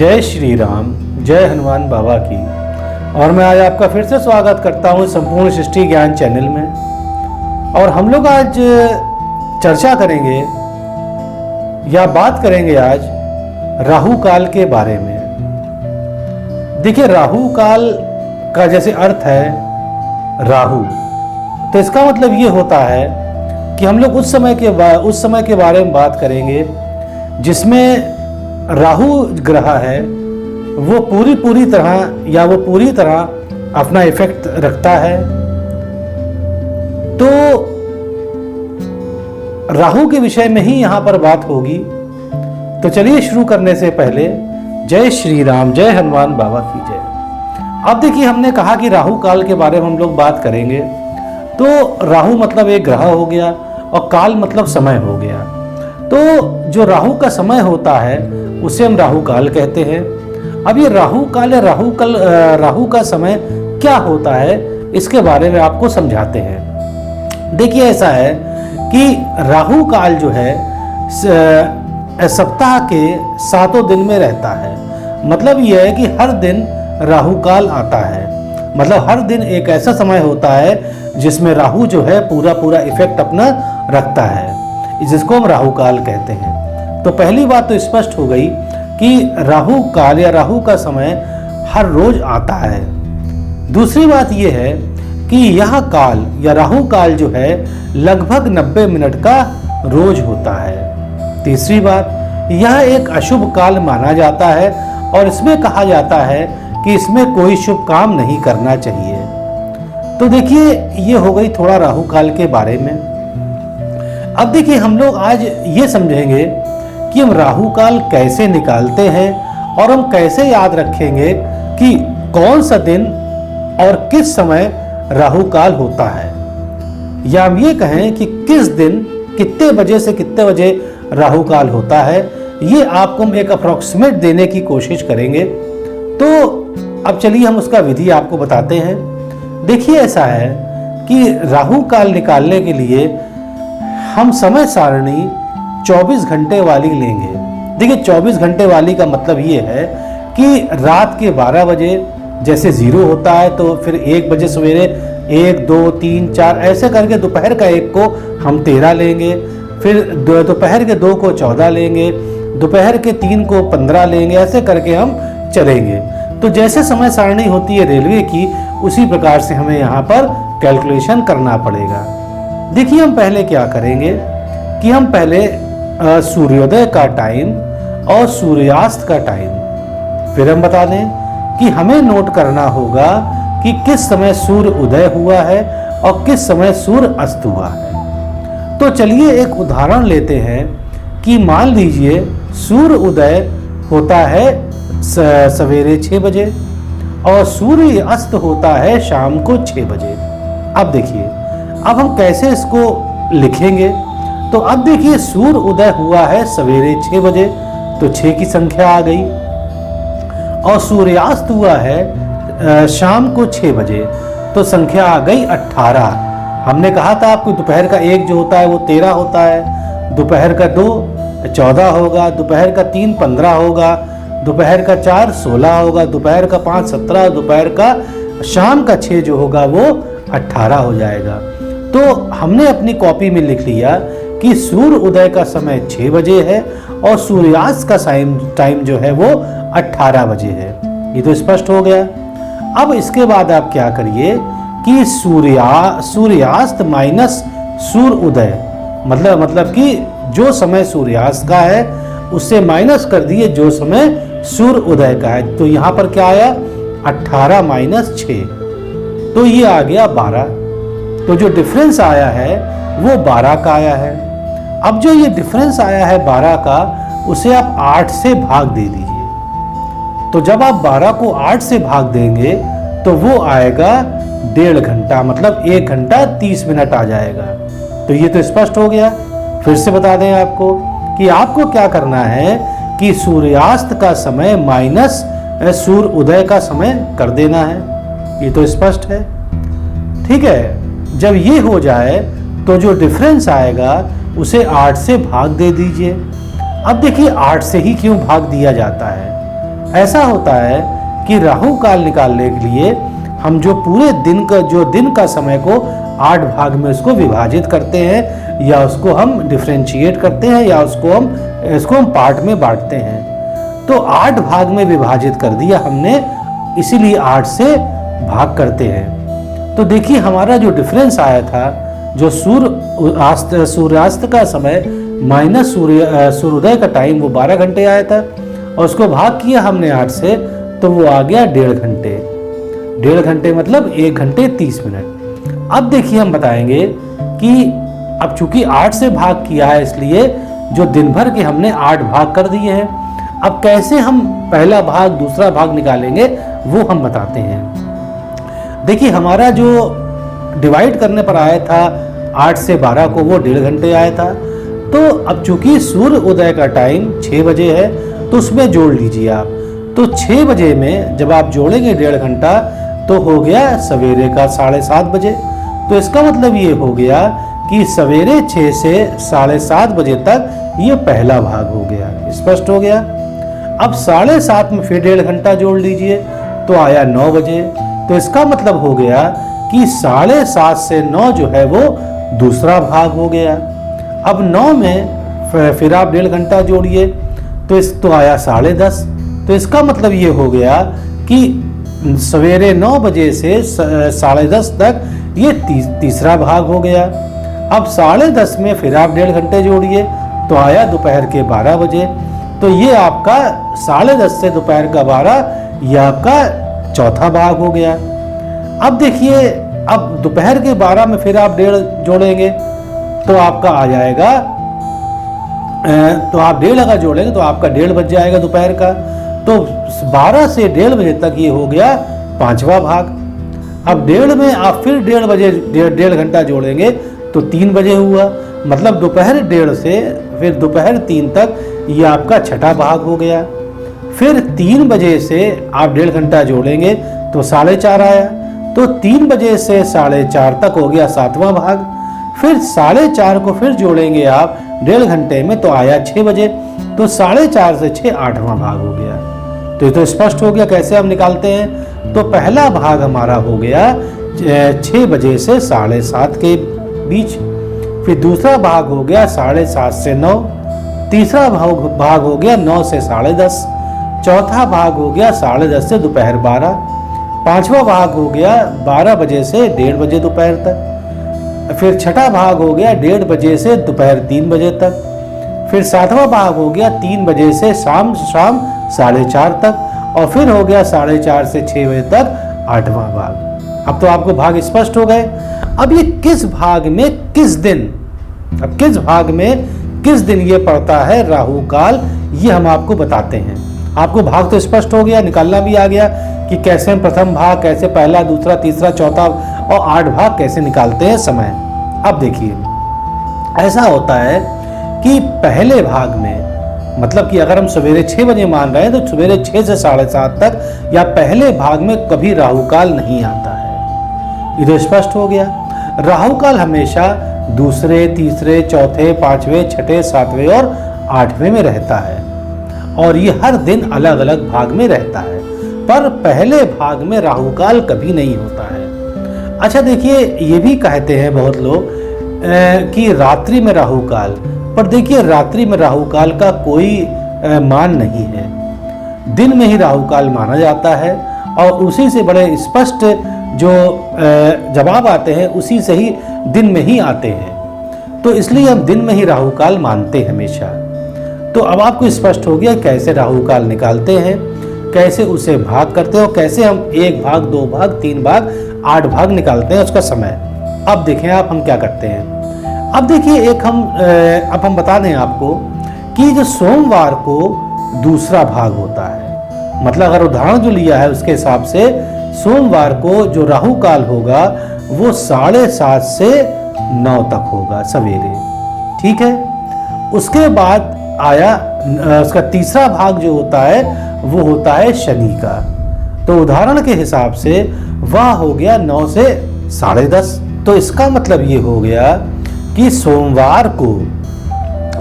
जय श्री राम, जय हनुमान बाबा की। और मैं आज आपका फिर से स्वागत करता हूँ संपूर्ण सृष्टि ज्ञान चैनल में। और हम लोग आज चर्चा करेंगे या बात करेंगे आज राहु काल के बारे में। देखिए, राहु काल का जैसे अर्थ है राहु, तो इसका मतलब ये होता है कि हम लोग उस समय के बारे में बात करेंगे जिसमें राहु ग्रह है वो पूरी तरह अपना इफेक्ट रखता है। तो राहु के विषय में ही यहां पर बात होगी। तो चलिए शुरू करने से पहले जय श्री राम, जय हनुमान बाबा की जय। अब देखिए, हमने कहा कि राहु काल के बारे में हम लोग बात करेंगे। तो राहु मतलब एक ग्रह हो गया और काल मतलब समय हो गया। तो जो राहु का समय होता है उसे हम राहु काल कहते हैं। अब ये राहु काल या राहु का समय क्या होता है, इसके बारे में आपको समझाते हैं। देखिए, ऐसा है कि राहु काल जो है सप्ताह के 7 दिन में रहता है। मतलब यह है कि हर दिन राहु काल आता है। मतलब हर दिन एक ऐसा समय होता है जिसमें राहु जो है पूरा इफेक्ट अपना रखता है, जिसको हम राहु काल कहते हैं। तो पहली बात तो स्पष्ट हो गई कि राहु काल या राहु का समय हर रोज आता है। दूसरी बात यह है कि यह काल या राहु काल जो है लगभग 90 मिनट का रोज होता है। तीसरी बात, यह एक अशुभ काल माना जाता है और इसमें कहा जाता है कि इसमें कोई शुभ काम नहीं करना चाहिए। तो देखिए, ये हो गई थोड़ा राहु काल के बारे में। अब देखिए, हम लोग आज ये समझेंगे कि हम राहु काल कैसे निकालते हैं और हम कैसे याद रखेंगे कि कौन सा दिन और किस समय राहु काल होता है, या हम ये कहें कि किस दिन कितने बजे से कितने बजे राहु काल होता है। ये आपको हम एक अप्रोक्सीमेट देने की कोशिश करेंगे। तो अब चलिए हम उसका विधि आपको बताते हैं। देखिए, ऐसा है कि राहु काल निकालने के लिए हम समय सारणी 24 घंटे वाली लेंगे। देखिए, 24 घंटे वाली का मतलब ये है कि रात के 12 बजे जैसे 0 होता है, तो फिर 1 बजे सवेरे 1, 2, 3, 4 ऐसे करके दोपहर का 1 को हम 13 लेंगे, फिर दोपहर के 2 को 14 लेंगे, दोपहर के 3 को 15 लेंगे, ऐसे करके हम चलेंगे। तो जैसे समय सारणी होती है रेलवे की, उसी प्रकार से हमें यहाँ पर कैलकुलेशन करना पड़ेगा। देखिए, हम पहले क्या करेंगे कि हम पहले सूर्योदय का टाइम और सूर्यास्त का टाइम फिर हम बता दें कि हमें नोट करना होगा कि किस समय सूर्य उदय हुआ है और किस समय सूर्य अस्त हुआ है। तो चलिए एक उदाहरण लेते हैं कि मान लीजिए सूर्य उदय होता है सवेरे 6 बजे और सूर्य अस्त होता है शाम को 6 बजे। अब देखिए, अब हम कैसे इसको लिखेंगे। तो अब देखिए, सूर्य उदय हुआ है सवेरे 6 बजे, तो 6 की संख्या आ गई, और सूर्यास्त हुआ है शाम को 6 बजे, तो संख्या आ गई 18। हमने कहा था आपको दोपहर का 1 जो होता है वो 13 होता है, दोपहर का 2 14 होगा, दोपहर का 3 15 होगा, दोपहर का 4 16 होगा, दोपहर का 5 17, दोपहर का शाम का 6 जो होगा वो 18 हो जाएगा। तो हमने अपनी कॉपी में लिख लिया कि सूर्य उदय का समय 6 बजे है और सूर्यास्त का टाइम जो है वो 18 बजे है। ये तो स्पष्ट हो गया। अब इसके बाद आप क्या करिए कि सूर्यास्त माइनस सूर्य उदय, मतलब कि जो समय सूर्यास्त का है उससे माइनस कर दिए जो समय सूर्य उदय का है। तो यहाँ पर क्या आया, 18 माइनस 6, तो ये आ गया 12। तो जो डिफरेंस आया है वो 12 का आया है। अब जो ये डिफरेंस आया है 12 का, उसे आप 8 से भाग दे दीजिए। तो जब आप 12 को 8 से भाग देंगे तो वो आएगा 1.5 घंटा, मतलब 1 घंटा 30 मिनट आ जाएगा। तो ये तो स्पष्ट हो गया। फिर से बता दें आपको कि आपको क्या करना है कि सूर्यास्त का समय माइनस सूर्य उदय का समय कर देना है। ये तो स्पष्ट है, ठीक है। जब ये हो जाए तो जो डिफरेंस आएगा उसे 8 से भाग दे दीजिए। अब देखिए 8 से ही क्यों भाग दिया जाता है, ऐसा होता है कि राहु काल निकालने के लिए हम जो पूरे दिन का समय को 8 भाग में उसको विभाजित करते हैं, या उसको हम डिफरेंशिएट करते हैं, या इसको हम पार्ट में बांटते हैं। तो 8 भाग में विभाजित कर दिया हमने, इसीलिए 8 से भाग करते हैं। तो देखिए हमारा जो डिफरेंस आया था, जो सूर्यास्त का समय माइनस सूर्योदय का टाइम, वो 12 घंटे आया था, और उसको भाग किया हमने 8 से, तो वो आ गया 1.5 घंटे। 1.5 घंटे मतलब 1 घंटे 30 मिनट। अब देखिए हम बताएंगे कि अब चूंकि 8 से भाग किया है, इसलिए जो दिन भर के हमने 8 भाग कर दिए हैं। अब कैसे हम पहला भाग दूसरा भाग निकालेंगे वो हम बताते हैं। देखिए हमारा जो डिवाइड करने पर आया था 8 से 12 को, वो 1.5 घंटे आया था। तो अब चूंकि सूर्य उदय का टाइम 6 बजे है, तो उसमें जोड़ लीजिए आप। तो 6 बजे में जब आप जोड़ेंगे 1.5 घंटा, तो हो गया सवेरे का 7:30 बजे। तो इसका मतलब ये हो गया कि सवेरे 6 से 7:30 बजे तक ये पहला भाग हो गया। स्पष्ट हो गया। अब 7:30 में फिर 1.5 घंटा जोड़ लीजिए, तो आया 9 बजे। तो इसका मतलब हो गया कि 7:30 से 9 जो है वो दूसरा भाग हो गया। अब 9 में फिर आप 1.5 घंटा जोड़िए, तो आया 10:30। तो इसका मतलब ये हो गया कि सवेरे 9 बजे से 10:30 तक ये तीसरा भाग हो गया। अब 10:30 में फिर आप 1.5 घंटे जोड़िए, तो आया दोपहर के 12 बजे। तो ये आपका 10:30 से दोपहर का 12, ये आपका चौथा भाग हो गया। अब देखिए, अब दोपहर के 12 में फिर आप 1.5 जोड़ेंगे, तो आपका आ जाएगा, तो आप 1.5 अगर जोड़ेंगे तो आपका 1.5 बज जाएगा दोपहर का। तो 12 से 1.5 बजे तक ये हो गया पांचवा भाग। अब 1.5 में आप फिर 1.5 बजे 1.5 घंटा जोड़ेंगे, तो 3 बजे हुआ। मतलब दोपहर 1.5 से फिर दोपहर 3 तक ये आपका छठा भाग हो गया। फिर 3 बजे से आप 1.5 घंटा जोड़ेंगे, तो 4:30 आया। तो 3 बजे से 4:30 तक हो गया 7वां भाग। फिर 4:30 को फिर जोड़ेंगे आप 1.5 घंटे में, तो आया 6 बजे। तो 4:30 से 6 8वां भाग हो गया। तो ये तो स्पष्ट हो गया कैसे हम निकालते हैं। तो पहला भाग हमारा हो गया 6 बजे से 7:30 के बीच। फिर दूसरा भाग हो गया 7:30 से 9। तीसरा भाग हो गया 9 से 10:30। चौथा भाग हो गया 10:30 से दोपहर 12। पांचवा भाग हो गया 12 बजे से 1.5 बजे दोपहर तक। फिर छठा भाग हो गया 1.5 बजे से दोपहर 3 बजे तक। फिर 7वां भाग हो गया 3 बजे से शाम 4:30 तक। और फिर हो गया 4:30 से 6 बजे तक 8वां भाग। अब तो आपको भाग स्पष्ट हो गए। अब ये किस भाग में किस दिन, अब किस भाग में किस दिन ये पड़ता है राहु काल, ये हम आपको बताते हैं। आपको भाग तो स्पष्ट हो गया, निकालना भी आ गया कि कैसे हम प्रथम भाग, कैसे पहला दूसरा तीसरा चौथा और 8 भाग कैसे निकालते हैं समय। अब देखिए ऐसा होता है कि पहले भाग में, मतलब कि अगर हम सवेरे 6 बजे मान रहे हैं, तो सवेरे 6 से 7:30 तक या पहले भाग में कभी राहु काल नहीं आता है। ये तो स्पष्ट हो गया। राहु काल हमेशा दूसरे, तीसरे, चौथे, 5वें, 6ठे, 7वें और 8वें में रहता है, और ये हर दिन अलग अलग भाग में रहता है, पर पहले भाग में राहु काल कभी नहीं होता है। अच्छा देखिए, ये भी कहते हैं बहुत लोग कि रात्रि में राहु काल, पर देखिए रात्रि में राहु काल का कोई मान नहीं है। दिन में ही राहु काल माना जाता है, और उसी से बड़े स्पष्ट जो जवाब आते हैं उसी से ही दिन में ही आते हैं। तो इसलिए हम दिन में ही राहु काल मानते हैं हमेशा। तो अब आपको स्पष्ट हो गया कैसे राहु काल निकालते हैं, कैसे उसे भाग करते हैं, और कैसे हम 1 भाग 2 भाग 3 भाग 8 भाग निकालते हैं उसका समय। अब देखें आप हम क्या करते हैं। अब देखिए अब हम बता दें आपको कि जो सोमवार को दूसरा भाग होता है, मतलब अगर उदाहरण जो लिया है उसके हिसाब से सोमवार को जो राहु काल होगा वो 7:30 से 9 तक होगा सवेरे, ठीक है। उसके बाद आया उसका तीसरा भाग जो होता है वो होता है शनि का। तो उदाहरण के हिसाब से वह हो गया 9 से 10:30। तो इसका मतलब ये हो गया कि सोमवार को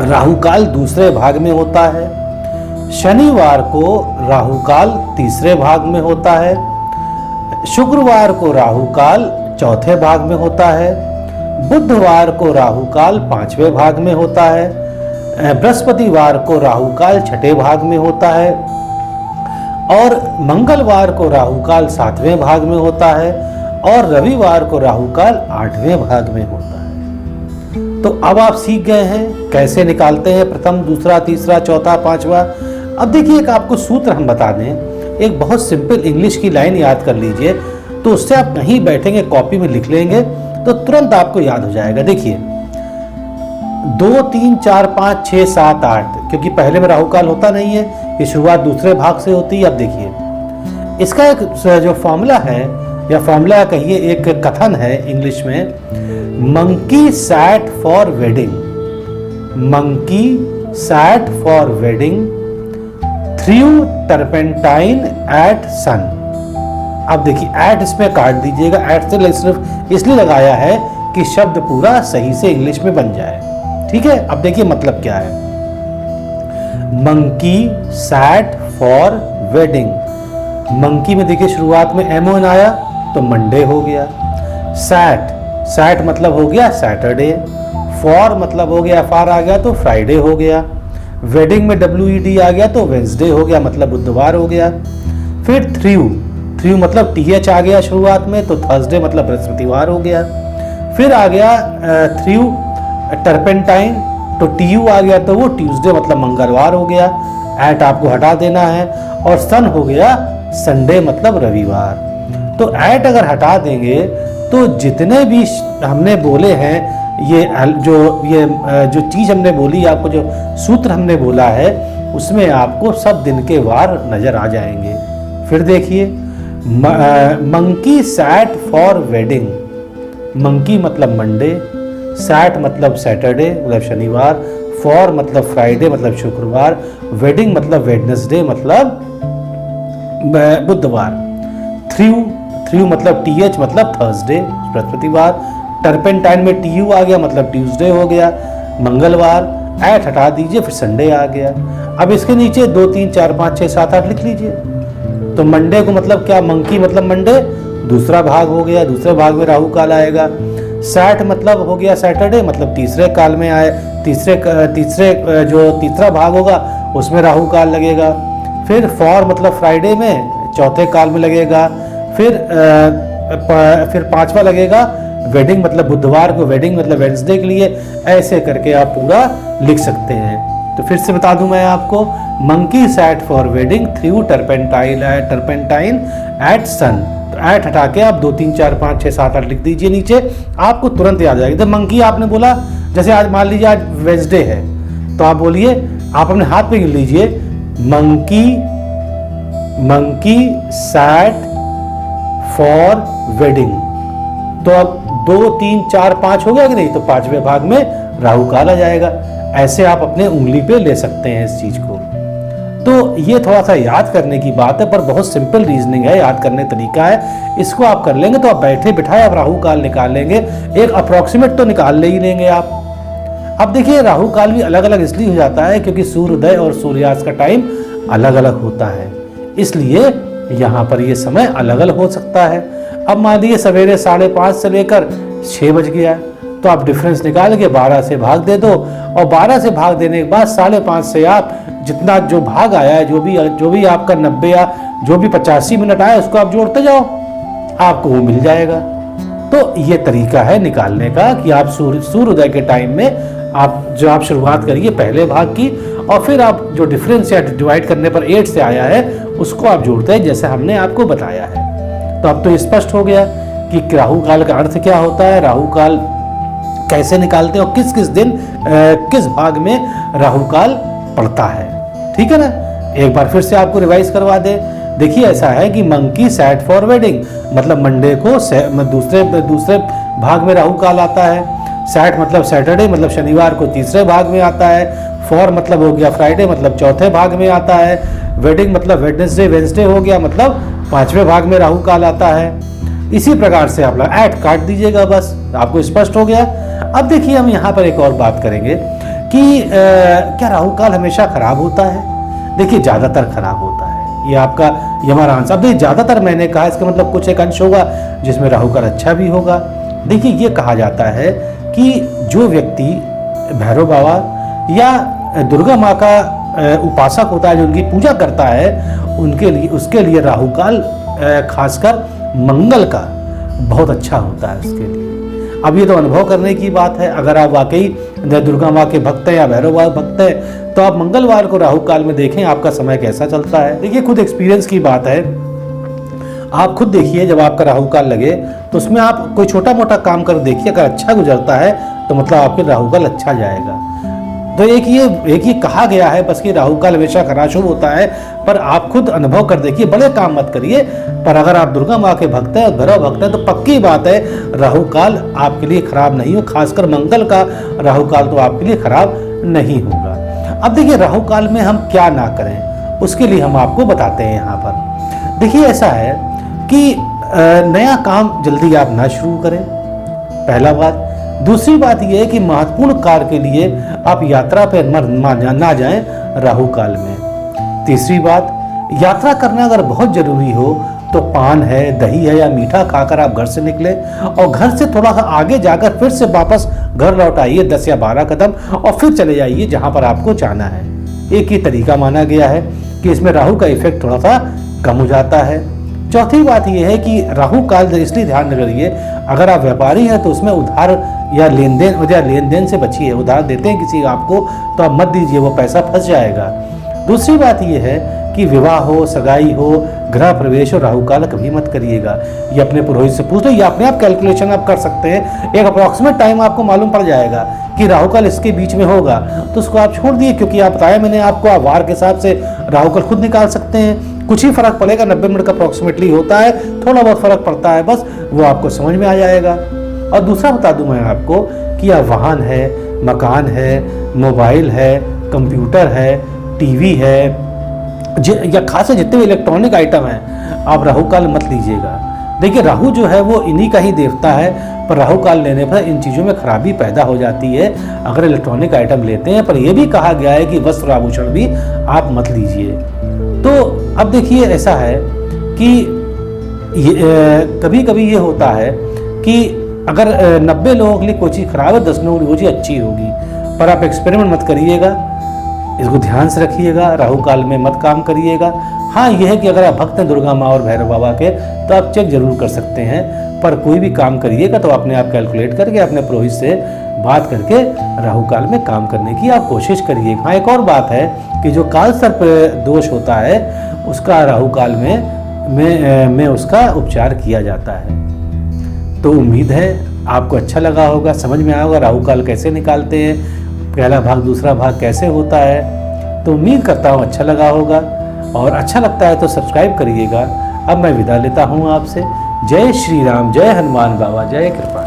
राहु काल दूसरे भाग में होता है, शनिवार को राहु काल तीसरे भाग में होता है, शुक्रवार को राहु काल चौथे भाग में होता है, बुधवार को राहु काल पांचवें भाग में होता है, बृहस्पतिवार को राहु काल छठे भाग में होता है और मंगलवार को राहु काल सातवें भाग में होता है और रविवार को राहु काल आठवें भाग में होता है। तो अब आप सीख गए हैं कैसे निकालते हैं प्रथम, दूसरा, तीसरा, चौथा, पांचवा। अब देखिए एक आपको सूत्र हम बता दें, एक बहुत सिंपल इंग्लिश की लाइन याद कर लीजिए, तो उससे आप कहीं बैठेंगे कॉपी में लिख लेंगे तो तुरंत आपको याद हो जाएगा। देखिए 2, 3, 4, 5, 6, 7, 8, क्योंकि पहले में राहु काल होता नहीं है, ये शुरुआत दूसरे भाग से होती है। अब देखिए इसका एक जो फॉर्मूला है या फॉर्मूला कहिए, एक कथन है इंग्लिश में, monkey sat for wedding, monkey sat for wedding through turpentine eight sun. अब देखिए एट इसमें काट दीजिएगा, एट से सिर्फ इसलिए लगाया है कि शब्द पूरा सही से इंग्लिश में बन जाए। ठीक है, अब देखिए मतलब क्या है, monkey sat for wedding. Monkey में देखिए शुरुआत में एमओएन आया तो मंडे हो गया, सैट, सैट मतलब हो गया सैटरडे, फॉर मतलब हो गया फार आ गया तो फ्राइडे हो गया, वेडिंग में WED आ गया तो वेंसडे हो गया मतलब बुधवार हो गया, फिर थ्रू, थ्रू मतलब TH आ गया शुरुआत में तो थर्सडे मतलब बृहस्पतिवार हो गया, फिर आ गया थ्रू टर्पेंटाइन तो TU आ गया तो वो ट्यूसडे मतलब मंगलवार हो गया, एट आपको हटा देना है, और सन हो गया संडे मतलब रविवार। तो एट अगर हटा देंगे तो जितने भी हमने बोले हैं, ये जो चीज़ हमने बोली, आपको जो सूत्र हमने बोला है, उसमें आपको सब दिन के वार नजर आ जाएंगे। फिर देखिए monkey sat for wedding, monkey मतलब मंडे, सैट मतलब सैटरडे मतलब शनिवार, फॉर मतलब फ्राइडे मतलब शुक्रवार, वेडिंग मतलब वेडनेसडे मतलब बुधवार, थ्रू, थ्रू मतलब TH मतलब थर्सडे बृहस्पतिवार, टर्पेंटाइन में TU आ गया मतलब ट्यूसडे हो गया, मंगलवार, एट हटा दीजिए फिर संडे आ गया। अब इसके नीचे 2, 3, 4, 5, 6, 7, 8 लिख लीजिए। तो मंडे को मतलब क्या, मंकी मतलब मंडे दूसरा भाग हो गया, दूसरे भाग में राहु काल आएगा, सैट मतलब हो गया सैटरडे मतलब तीसरे काल में आए, तीसरे जो तीसरा भाग होगा उसमें राहु काल लगेगा, फिर फॉर मतलब फ्राइडे में चौथे काल में लगेगा, फिर पांचवा लगेगा वेडिंग मतलब बुधवार को, वेडिंग मतलब वेडनेसडे के लिए। ऐसे करके आप पूरा लिख सकते हैं। तो फिर से बता दूं मैं आपको, monkey sat for wedding through turpentine eight sun. तो एट हटा के आप 2, 3, 4, 5, 6, 7, 8 लिख दीजिए नीचे, आपको तुरंत याद आ जाएगा। तो मंकी आपने बोला, जैसे आज मान लीजिए आज वेडनेसडे है तो आप बोलिए, आप अपने हाथ पे गिन लीजिए, मंकी सैट फॉर वेडिंग। तो अब 2, 3, 4, 5 हो गया कि नहीं, तो पांचवें भाग में राहु काल आ जाएगा। ऐसे आप अपने उंगली पे ले सकते हैं इस चीज को। तो ये थोड़ा सा याद करने की बात है, पर बहुत सिंपल रीजनिंग है, याद करने तरीका है। इसको आप कर लेंगे तो आप बैठे बिठाए आप राहु काल निकाल लेंगे, एक अप्रोक्सीमेट तो निकाल ही लेंगे आप। अब देखिए राहु काल भी अलग अलग इसलिए हो जाता है क्योंकि सूर्योदय और सूर्यास्त का टाइम अलग अलग होता है, इसलिए यहाँ पर ये समय अलग अलग हो सकता है। अब मान लीजिए सवेरे 5:30 से लेकर 6 बज गया, तो आप डिफरेंस निकाल के 12 से भाग दे दो, और 12 से भाग देने के बाद 5:30 से आप जितना जो भाग आया है, जो भी आपका 90 या जो भी 85 मिनट आया, उसको आप जोड़ते जाओ, आपको वो मिल जाएगा। तो ये तरीका है निकालने का कि आप सूर्योदय के टाइम में आप शुरुआत करिए पहले भाग की, और फिर आप जो डिफरेंस या डिवाइड करने पर 8 से आया है उसको आप जोड़ते हैं, जैसे हमने आपको बताया है। तो अब तो स्पष्ट हो गया कि राहु काल का अर्थ क्या होता है, राहु काल कैसे निकालते हैं, और किस किस दिन किस भाग में राहु काल पड़ता है। ठीक है ना, एक बार फिर से आपको रिवाइज करवा दे। देखिए ऐसा है कि मंकी सैट फॉर वेडिंग, मतलब मंडे को दूसरे भाग में राहु काल आता है, सैट मतलब सैटरडे मतलब शनिवार को तीसरे भाग में आता है, फॉर मतलब हो गया फ्राइडे मतलब चौथे भाग में आता है, वेडिंग मतलब वेडनेसडे हो गया मतलब पांचवें भाग में राहु काल आता है। इसी प्रकार से आप ऐड काट दीजिएगा, बस आपको स्पष्ट हो गया। अब देखिए हम यहाँ पर एक और बात करेंगे कि क्या राहु काल हमेशा खराब होता है। देखिए ज़्यादातर खराब होता है, ये आपका यमरांस। अब देखिए ज़्यादातर मैंने कहा, इसका मतलब कुछ एक अंश होगा जिसमें राहु काल अच्छा भी होगा। देखिए ये कहा जाता है कि जो व्यक्ति भैरव बाबा या दुर्गा माँ का उपासक होता है, जो उनकी पूजा करता है, उनके लिए उसके लिए राहु काल खासकर मंगल का बहुत अच्छा होता है उसके लिए। अब ये तो अनुभव करने की बात है। अगर आप वाकई दुर्गा माँ के भक्त हैं या भैरव बाबा भक्त हैं तो आप मंगलवार को राहु काल में देखें आपका समय कैसा चलता है। देखिए खुद एक्सपीरियंस की बात है, आप खुद देखिए जब आपका राहु काल लगे तो उसमें आप कोई छोटा मोटा काम कर देखिए, अगर अच्छा गुजरता है तो मतलब आपके राहु काल अच्छा जाएगा। तो एक ये कहा गया है बस कि राहु काल हमेशा खराब शुभ होता है, पर आप खुद अनुभव कर देखिए, बड़े काम मत करिए। पर अगर आप दुर्गा माँ के भक्त हैं, भैरव भक्त हैं, तो पक्की बात है राहु काल आपके लिए खराब नहीं हो, खासकर मंगल का राहु काल तो आपके लिए खराब नहीं होगा। अब देखिए राहु काल में हम क्या ना करें उसके लिए हम आपको बताते हैं यहाँ पर। देखिए ऐसा है कि नया काम जल्दी आप ना शुरू करें, पहला बात। दूसरी बात यह है कि महत्वपूर्ण कार्य के लिए आप यात्रा पर ना जाएं राहु काल में। तीसरी बात, यात्रा करना अगर बहुत जरूरी हो तो पान है, दही है या मीठा खाकर आप घर से निकले और घर से थोड़ा सा आगे जाकर फिर से वापस घर लौट आइए 10 या 12 कदम और फिर चले जाइए जहां पर आपको जाना है। एक ही तरीका माना गया है कि इसमें राहु का इफेक्ट थोड़ा सा कम हो जाता है। चौथी बात यह है कि राहु काल इसलिए ध्यान रखिए, अगर आप व्यापारी हैं तो उसमें उधार या लेन देन से बचिए। उधार देते हैं किसी आपको तो आप मत दीजिए, वो पैसा फंस जाएगा। दूसरी बात यह है कि विवाह हो, सगाई हो, गृह प्रवेश हो, राहु काल कभी मत करिएगा। ये अपने पुरोहित से पूछ लो या अपने आप कैलकुलेशन आप कर सकते हैं, एक अप्रॉक्सीमेट टाइम आपको मालूम पड़ जाएगा कि राहु काल इसके बीच में होगा, तो उसको आप छोड़ दिए। क्योंकि आप बताया मैंने आपको, आप वार के हिसाब से राहु काल खुद निकाल सकते हैं, कुछ ही फर्क पड़ेगा, 90 मिनट का अप्रॉक्सीमेटली होता है, थोड़ा बहुत फर्क पड़ता है, बस वो आपको समझ में आ जाएगा। और दूसरा बता दूं मैं आपको कि यह वाहन है, मकान है, मोबाइल है, कंप्यूटर है, टीवी है या खास जितने भी इलेक्ट्रॉनिक आइटम हैं, आप राहु काल मत लीजिएगा। देखिए राहु जो है वो इन्हीं का ही देवता है, पर राहु काल लेने पर इन चीज़ों में खराबी पैदा हो जाती है अगर इलेक्ट्रॉनिक आइटम लेते हैं। पर यह भी कहा गया है कि वस्त्र आभूषण भी आप मत लीजिए। तो अब देखिए ऐसा है कि कभी कभी ये होता है कि अगर 90 लोगों के लिए कोई चीज़ खराब है, 10 लोगों के लिए वो चीज़ अच्छी होगी, पर आप एक्सपेरिमेंट मत करिएगा, इसको ध्यान से रखिएगा, राहु काल में मत काम करिएगा। हाँ यह है कि अगर आप भक्त हैं दुर्गा माँ और भैरव बाबा के तो आप चेक जरूर कर सकते हैं, पर कोई भी काम करिएगा तो अपने आप कैलकुलेट करके अपने पुरोहित से बात करके राहु काल में काम करने की आप कोशिश करिएगा। हाँ एक और बात है कि जो काल सर्प दोष होता है उसका राहु काल में उसका उपचार किया जाता है। तो उम्मीद है आपको अच्छा लगा होगा, समझ में आया होगा राहु काल कैसे निकालते हैं, पहला भाग दूसरा भाग कैसे होता है। तो उम्मीद करता हूँ अच्छा लगा होगा, और अच्छा लगता है तो सब्सक्राइब करिएगा। अब मैं विदा लेता हूँ आपसे। जय श्री राम, जय हनुमान बाबा, जय कृपा।